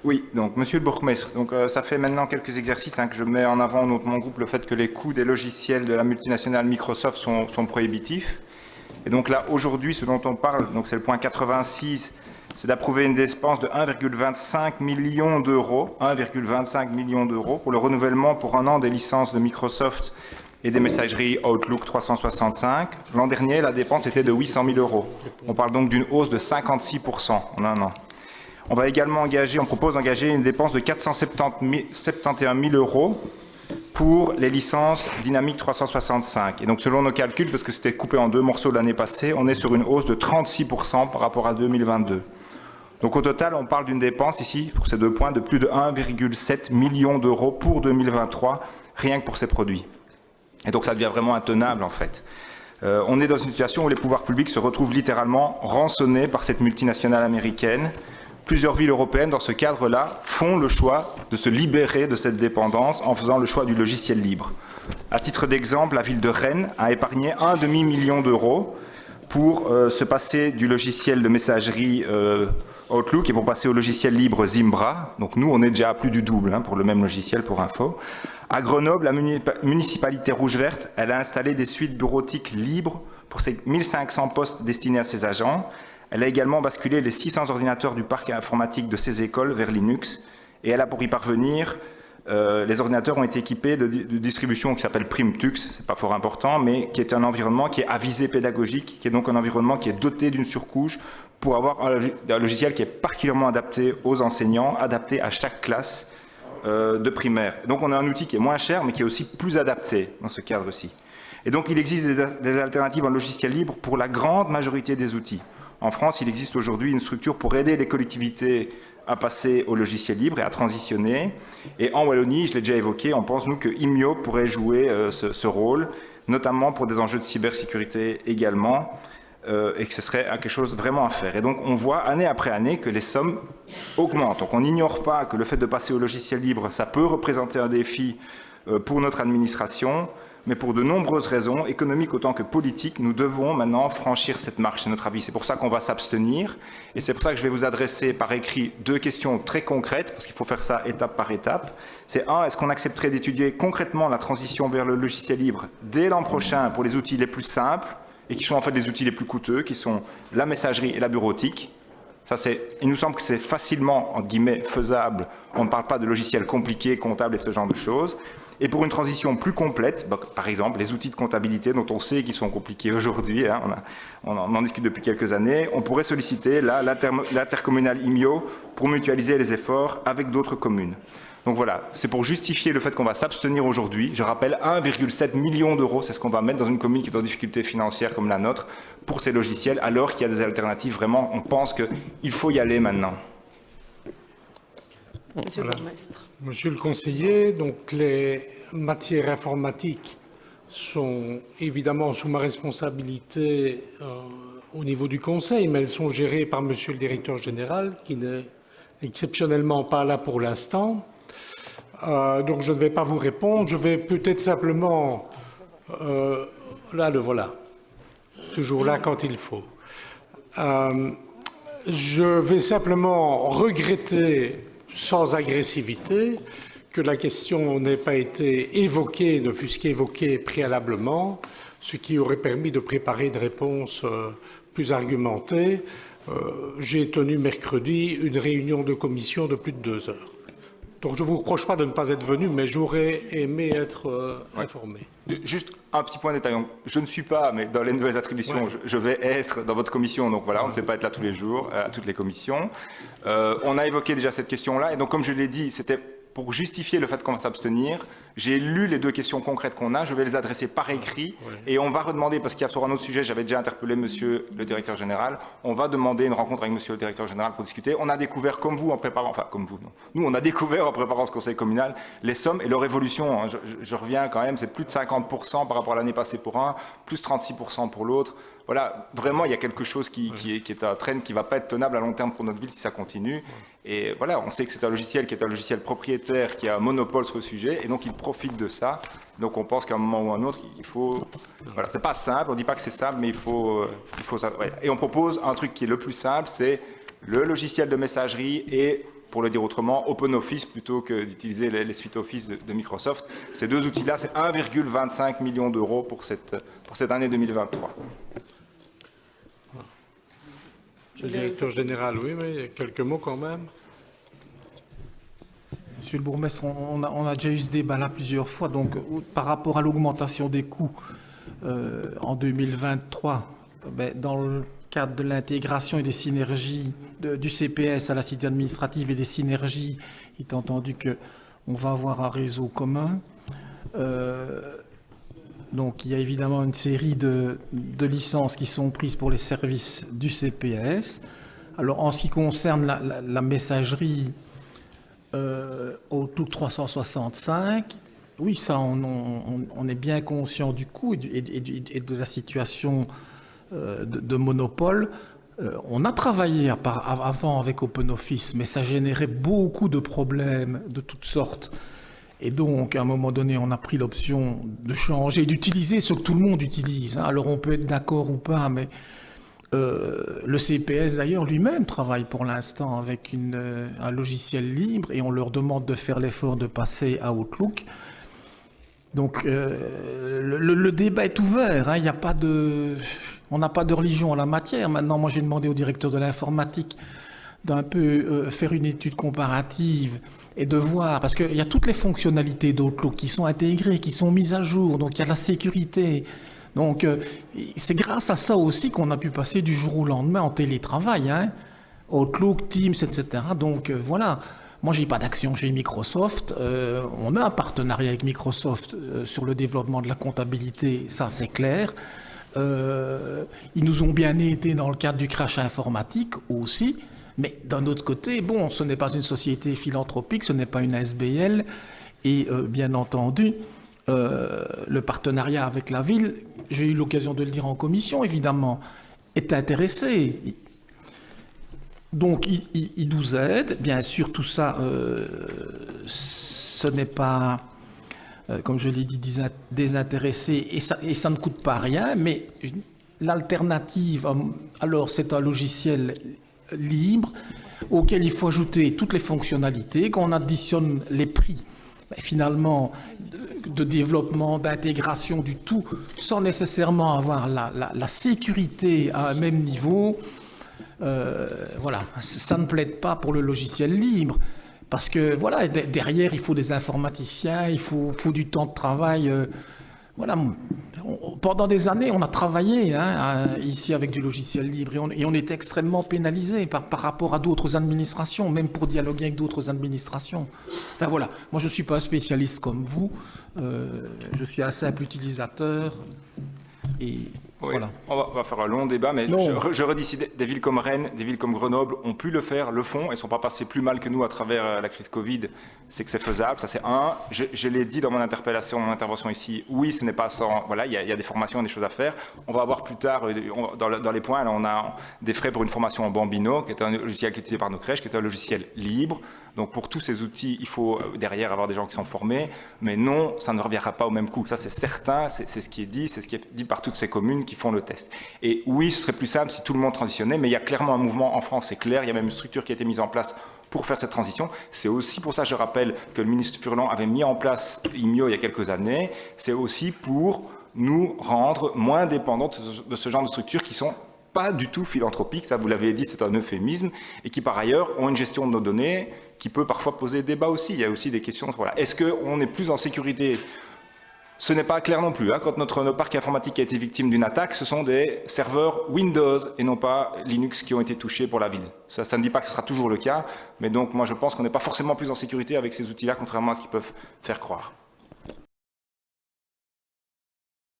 Oui, donc Monsieur le Bourgmestre, ça fait maintenant quelques exercices que je mets en avant au nom de mon groupe le fait que les coûts des logiciels de la multinationale Microsoft sont prohibitifs. Et donc là, aujourd'hui, ce dont on parle, donc c'est le point 86, c'est d'approuver une dépense de 1,25 million d'euros, 1,25 million d'euros pour le renouvellement pour un an des licences de Microsoft et des messageries Outlook 365. L'an dernier, la dépense était de 800 000 euros. On parle donc d'une hausse de 56% en un an. On va également engager, on propose d'engager une dépense de 471 000 euros pour les licences Dynamics 365. Et donc, selon nos calculs, parce que c'était coupé en deux morceaux l'année passée, on est sur une hausse de 36% par rapport à 2022. Donc, au total, on parle d'une dépense ici, pour ces 2 points, de plus de 1,7 million d'euros pour 2023, rien que pour ces produits. Et donc, ça devient vraiment intenable, en fait. On est dans une situation où les pouvoirs publics se retrouvent littéralement rançonnés par cette multinationale américaine. Plusieurs villes européennes, dans ce cadre-là, font le choix de se libérer de cette dépendance en faisant le choix du logiciel libre. À titre d'exemple, la ville de Rennes a épargné un demi-million d'euros pour se passer du logiciel de messagerie Outlook et pour passer au logiciel libre Zimbra. Donc nous, on est déjà à plus du double pour le même logiciel, pour info. À Grenoble, la municipalité rouge-verte, elle a installé des suites bureautiques libres pour ses 1500 postes destinés à ses agents. Elle a également basculé les 600 ordinateurs du parc informatique de ses écoles vers Linux. Et elle a, pour y parvenir, les ordinateurs ont été équipés de distribution qui s'appelle Primtux, c'est pas fort important, mais qui est un environnement qui est à visée pédagogique, qui est donc un environnement qui est doté d'une surcouche pour avoir un logiciel qui est particulièrement adapté aux enseignants, adapté à chaque classe de primaire. Donc on a un outil qui est moins cher, mais qui est aussi plus adapté dans ce cadre-ci. Et donc il existe des alternatives en logiciel libre pour la grande majorité des outils. En France, il existe aujourd'hui une structure pour aider les collectivités à passer au logiciel libre et à transitionner. Et en Wallonie, je l'ai déjà évoqué, on pense, nous, que Imio pourrait jouer ce rôle, notamment pour des enjeux de cybersécurité également, et que ce serait quelque chose vraiment à faire. Et donc, on voit année après année que les sommes augmentent. Donc, on n'ignore pas que le fait de passer au logiciel libre, ça peut représenter un défi pour notre administration, mais pour de nombreuses raisons, économiques autant que politiques, nous devons maintenant franchir cette marche, c'est notre avis. C'est pour ça qu'on va s'abstenir, et c'est pour ça que je vais vous adresser par écrit 2 questions très concrètes, parce qu'il faut faire ça étape par étape. C'est 1, est-ce qu'on accepterait d'étudier concrètement la transition vers le logiciel libre dès l'an prochain pour les outils les plus simples, et qui sont en fait les outils les plus coûteux, qui sont la messagerie et la bureautique. Ça, il nous semble que c'est facilement, entre guillemets, faisable. On ne parle pas de logiciels compliqués, comptables et ce genre de choses. Et pour une transition plus complète, par exemple, les outils de comptabilité dont on sait qu'ils sont compliqués aujourd'hui, on en discute depuis quelques années, on pourrait solliciter l'intercommunal IMIO pour mutualiser les efforts avec d'autres communes. Donc voilà, c'est pour justifier le fait qu'on va s'abstenir aujourd'hui. Je rappelle, 1,7 million d'euros, c'est ce qu'on va mettre dans une commune qui est en difficulté financière comme la nôtre pour ces logiciels, alors qu'il y a des alternatives. Vraiment, on pense qu'il faut y aller maintenant. Monsieur le Bourgmestre. Monsieur le conseiller, donc les matières informatiques sont évidemment sous ma responsabilité au niveau du Conseil, mais elles sont gérées par Monsieur le directeur général, qui n'est exceptionnellement pas là pour l'instant. Donc je ne vais pas vous répondre. Je vais peut-être simplement... là, le voilà. Toujours là quand il faut. Je vais simplement regretter, sans agressivité, que la question n'ait pas été évoquée, ne fût-ce qu'évoquée préalablement, ce qui aurait permis de préparer une réponse plus argumentée. J'ai tenu mercredi une réunion de commission de plus de 2 heures. Donc je ne vous reproche pas de ne pas être venu, mais j'aurais aimé être informé. Juste un petit point de détail. Je ne suis pas, mais dans les nouvelles attributions, je vais être dans votre commission. Donc voilà, on ne sait pas être là tous les jours, à toutes les commissions. On a évoqué déjà cette question-là. Et donc, comme je l'ai dit, c'était pour justifier le fait qu'on va s'abstenir. J'ai lu les 2 questions concrètes qu'on a. Je vais les adresser par écrit. Et on va redemander, parce qu'il y a sur un autre sujet, j'avais déjà interpellé Monsieur le directeur général, on va demander une rencontre avec Monsieur le directeur général pour discuter. On a découvert, comme vous, en préparant, enfin, comme vous, non. Nous, on a découvert en préparant ce conseil communal les sommes et leur évolution. Je reviens quand même, c'est plus de 50% par rapport à l'année passée pour un, plus 36% pour l'autre. Voilà, vraiment, il y a quelque chose qui est un trend qui ne va pas être tenable à long terme pour notre ville si ça continue. Et voilà, on sait que c'est un logiciel qui est un logiciel propriétaire, qui a un monopole sur le sujet, et donc il profite de ça. Donc on pense qu'à un moment ou à un autre, il faut... Voilà, c'est pas simple, on ne dit pas que c'est simple, mais il faut ça. Ouais. Et on propose un truc qui est le plus simple, c'est le logiciel de messagerie et pour le dire autrement, OpenOffice plutôt que d'utiliser les suites Office de Microsoft. Ces deux outils-là, c'est 1,25 million d'euros pour cette année 2023. Monsieur le directeur général, oui, mais quelques mots quand même. Monsieur le bourgmestre, on a déjà eu ce débat-là plusieurs fois. Donc, par rapport à l'augmentation des coûts en 2023, dans le cadre de l'intégration et des synergies du CPS à la cité administrative et des synergies, il est entendu qu'on va avoir un réseau commun. Donc, il y a évidemment une série de licences qui sont prises pour les services du CPS. Alors, en ce qui concerne la messagerie Outlook 365, oui, ça, on est bien conscient du coût et de la situation de monopole. On a travaillé avant avec OpenOffice, mais ça générait beaucoup de problèmes de toutes sortes. Et donc, à un moment donné, on a pris l'option de changer, d'utiliser ce que tout le monde utilise. Alors, on peut être d'accord ou pas, mais le CPS, d'ailleurs, lui-même travaille pour l'instant avec un logiciel libre et on leur demande de faire l'effort de passer à Outlook. Donc, le débat est ouvert. Hein, on n'a pas de religion en la matière. Maintenant, moi, j'ai demandé au directeur de l'informatique d'un peu faire une étude comparative et de voir, parce qu'il y a toutes les fonctionnalités d'Outlook qui sont intégrées, qui sont mises à jour, donc il y a la sécurité. Donc c'est grâce à ça aussi qu'on a pu passer du jour au lendemain en télétravail, hein. Outlook, Teams, etc. Donc voilà, moi j'ai pas d'action chez Microsoft, on a un partenariat avec Microsoft sur le développement de la comptabilité, ça c'est clair. Ils nous ont bien aidés dans le cadre du crash informatique aussi. Mais d'un autre côté, bon, ce n'est pas une société philanthropique, ce n'est pas une SBL, et bien entendu, le partenariat avec la ville, j'ai eu l'occasion de le dire en commission, évidemment, est intéressé. Donc, il nous aide. Bien sûr, tout ça, ce n'est pas, comme je l'ai dit, désintéressé, et ça ne coûte pas rien, mais l'alternative, alors c'est un logiciel libre, auquel il faut ajouter toutes les fonctionnalités, qu'on additionne les prix, finalement, de développement, d'intégration du tout, sans nécessairement avoir la sécurité à un même niveau. Voilà, ça ne plaide pas pour le logiciel libre, parce que, voilà, derrière, il faut des informaticiens, il faut du temps de travail. Voilà, pendant des années, on a travaillé ici avec du logiciel libre et on était extrêmement pénalisé par rapport à d'autres administrations, même pour dialoguer avec d'autres administrations. Enfin voilà, moi je ne suis pas un spécialiste comme vous, je suis un simple utilisateur et oui, voilà. On va faire un long débat, mais je redis ici, des villes comme Rennes, des villes comme Grenoble ont pu le faire, le font, et ne sont pas passées plus mal que nous à travers la crise Covid. C'est que c'est faisable, ça c'est un. Je l'ai dit dans mon intervention ici, oui, ce n'est pas sans... Voilà, il y a des formations et des choses à faire. On va voir plus tard, dans les points, là, on a des frais pour une formation en Bambino, qui est un logiciel qui est utilisé par nos crèches, qui est un logiciel libre. Donc pour tous ces outils, il faut derrière avoir des gens qui sont formés, mais non, ça ne reviendra pas au même coût. Ça c'est certain, c'est ce qui est dit par toutes ces communes qui font le test. Et oui, ce serait plus simple si tout le monde transitionnait, mais il y a clairement un mouvement en France, c'est clair, il y a même une structure qui a été mise en place pour faire cette transition. C'est aussi pour ça, je rappelle, que le ministre Furlan avait mis en place IMIO il y a quelques années, c'est aussi pour nous rendre moins dépendants de ce genre de structures qui sont pas du tout philanthropiques, ça vous l'avez dit, c'est un euphémisme, et qui par ailleurs ont une gestion de nos données qui peut parfois poser débat aussi. Il y a aussi des questions, voilà. Est-ce qu'on est plus en sécurité? Ce n'est pas clair non plus. Hein. Quand notre parc informatique a été victime d'une attaque, ce sont des serveurs Windows et non pas Linux qui ont été touchés pour la ville. Ça ne dit pas que ce sera toujours le cas, mais donc moi je pense qu'on n'est pas forcément plus en sécurité avec ces outils-là, contrairement à ce qu'ils peuvent faire croire.